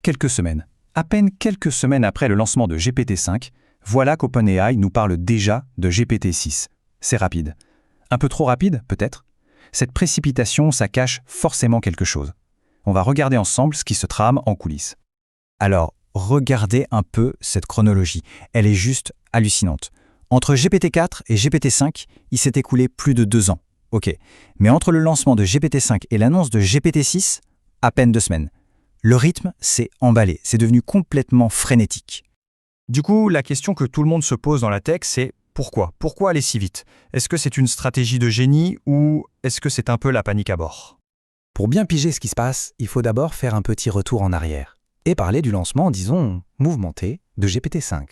quelques semaines. À peine quelques semaines après le lancement de GPT-5, voilà qu'OpenAI nous parle déjà de GPT-6. C'est rapide. Un peu trop rapide, peut-être? Cette précipitation, ça cache forcément quelque chose. On va regarder ensemble ce qui se trame en coulisses. Alors, regardez un peu cette chronologie. Elle est juste hallucinante. Entre GPT-4 et GPT-5, il s'est écoulé plus de 2 ans. Ok, mais entre le lancement de GPT-5 et l'annonce de GPT-6, à peine 2 semaines. Le rythme s'est emballé, c'est devenu complètement frénétique. Du coup, la question que tout le monde se pose dans la tech, c'est pourquoi? Pourquoi aller si vite? Est-ce que c'est une stratégie de génie ou est-ce que c'est un peu la panique à bord? Pour bien piger ce qui se passe, il faut d'abord faire un petit retour en arrière et parler du lancement, disons, mouvementé de GPT-5.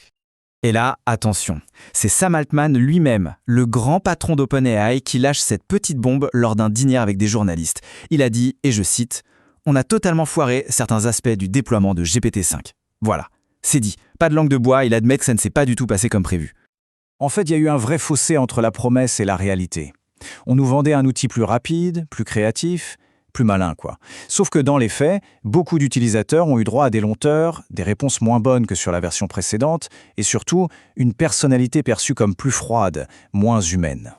Et là, attention, c'est Sam Altman lui-même, le grand patron d'OpenAI, qui lâche cette petite bombe lors d'un dîner avec des journalistes. Il a dit, et je cite, « On a totalement foiré certains aspects du déploiement de GPT-5. » Voilà, c'est dit. Pas de langue de bois, il admet que ça ne s'est pas du tout passé comme prévu. En fait, il y a eu un vrai fossé entre la promesse et la réalité. On nous vendait un outil plus rapide, plus créatif, plus malin, quoi. Sauf que dans les faits, beaucoup d'utilisateurs ont eu droit à des lenteurs, des réponses moins bonnes que sur la version précédente, et surtout, une personnalité perçue comme plus froide, moins humaine.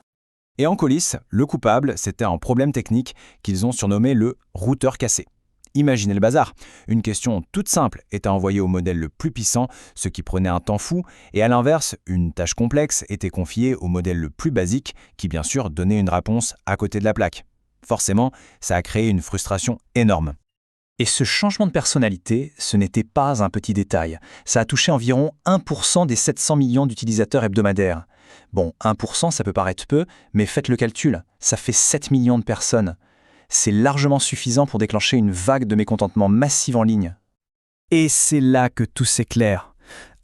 Et en coulisses, le coupable, c'était un problème technique qu'ils ont surnommé le routeur cassé. Imaginez le bazar. Une question toute simple était envoyée au modèle le plus puissant, ce qui prenait un temps fou, et à l'inverse, une tâche complexe était confiée au modèle le plus basique, qui bien sûr donnait une réponse à côté de la plaque. Forcément, ça a créé une frustration énorme. Et ce changement de personnalité, ce n'était pas un petit détail. Ça a touché environ 1% des 700 millions d'utilisateurs hebdomadaires. Bon, 1%, ça peut paraître peu, mais faites le calcul, ça fait 7 millions de personnes. C'est largement suffisant pour déclencher une vague de mécontentement massive en ligne. Et c'est là que tout s'éclaire.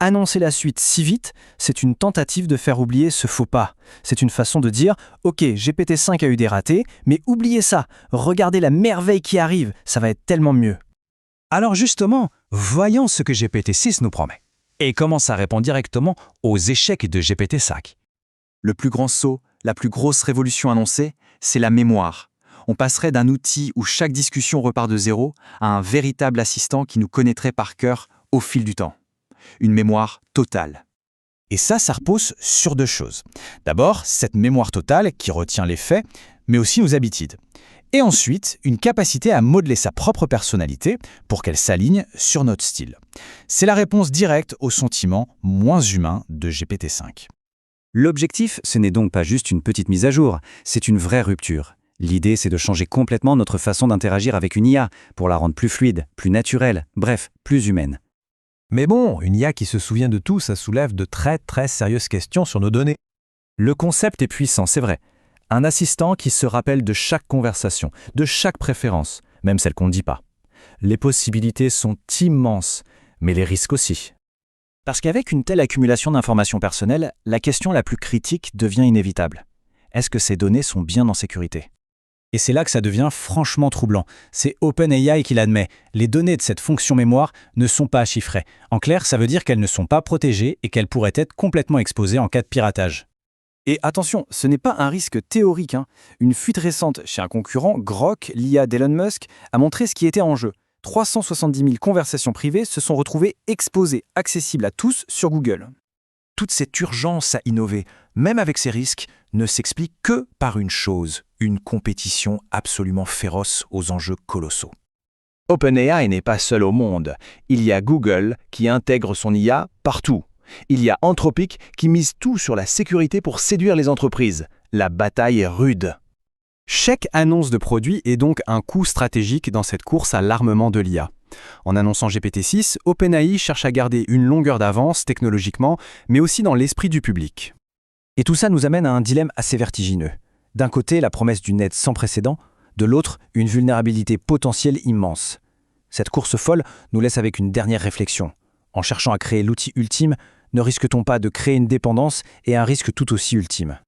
Annoncer la suite si vite, c'est une tentative de faire oublier ce faux pas. C'est une façon de dire « Ok, GPT-5 a eu des ratés, mais oubliez ça, regardez la merveille qui arrive, ça va être tellement mieux. » Alors justement, voyons ce que GPT-6 nous promet. Et comment ça répond directement aux échecs de GPT-5. Le plus grand saut, la plus grosse révolution annoncée, c'est la mémoire. On passerait d'un outil où chaque discussion repart de zéro à un véritable assistant qui nous connaîtrait par cœur au fil du temps. Une mémoire totale. Et ça repose sur 2 choses. D'abord, cette mémoire totale qui retient les faits, mais aussi nos habitudes. Et ensuite, une capacité à modeler sa propre personnalité pour qu'elle s'aligne sur notre style. C'est la réponse directe au sentiment moins humain de GPT-5. L'objectif, ce n'est donc pas juste une petite mise à jour, c'est une vraie rupture. L'idée, c'est de changer complètement notre façon d'interagir avec une IA pour la rendre plus fluide, plus naturelle, bref, plus humaine. Mais bon, une IA qui se souvient de tout, ça soulève de très sérieuses questions sur nos données. Le concept est puissant, c'est vrai. Un assistant qui se rappelle de chaque conversation, de chaque préférence, même celle qu'on ne dit pas. Les possibilités sont immenses, mais les risques aussi. Parce qu'avec une telle accumulation d'informations personnelles, la question la plus critique devient inévitable. Est-ce que ces données sont bien en sécurité ? Et c'est là que ça devient franchement troublant. C'est OpenAI qui l'admet. Les données de cette fonction mémoire ne sont pas chiffrées. En clair, ça veut dire qu'elles ne sont pas protégées et qu'elles pourraient être complètement exposées en cas de piratage. Et attention, ce n'est pas un risque théorique. Une fuite récente chez un concurrent, Grok, l'IA d'Elon Musk, a montré ce qui était en jeu. 370 000 conversations privées se sont retrouvées exposées, accessibles à tous sur Google. Toute cette urgence à innover, même avec ces risques, ne s'explique que par une chose, une compétition absolument féroce aux enjeux colossaux. OpenAI n'est pas seul au monde. Il y a Google qui intègre son IA partout. Il y a Anthropic qui mise tout sur la sécurité pour séduire les entreprises. La bataille est rude. Chaque annonce de produit est donc un coup stratégique dans cette course à l'armement de l'IA. En annonçant GPT-6, OpenAI cherche à garder une longueur d'avance technologiquement, mais aussi dans l'esprit du public. Et tout ça nous amène à un dilemme assez vertigineux. D'un côté, la promesse d'une aide sans précédent, de l'autre, une vulnérabilité potentielle immense. Cette course folle nous laisse avec une dernière réflexion. En cherchant à créer l'outil ultime, ne risque-t-on pas de créer une dépendance et un risque tout aussi ultime ?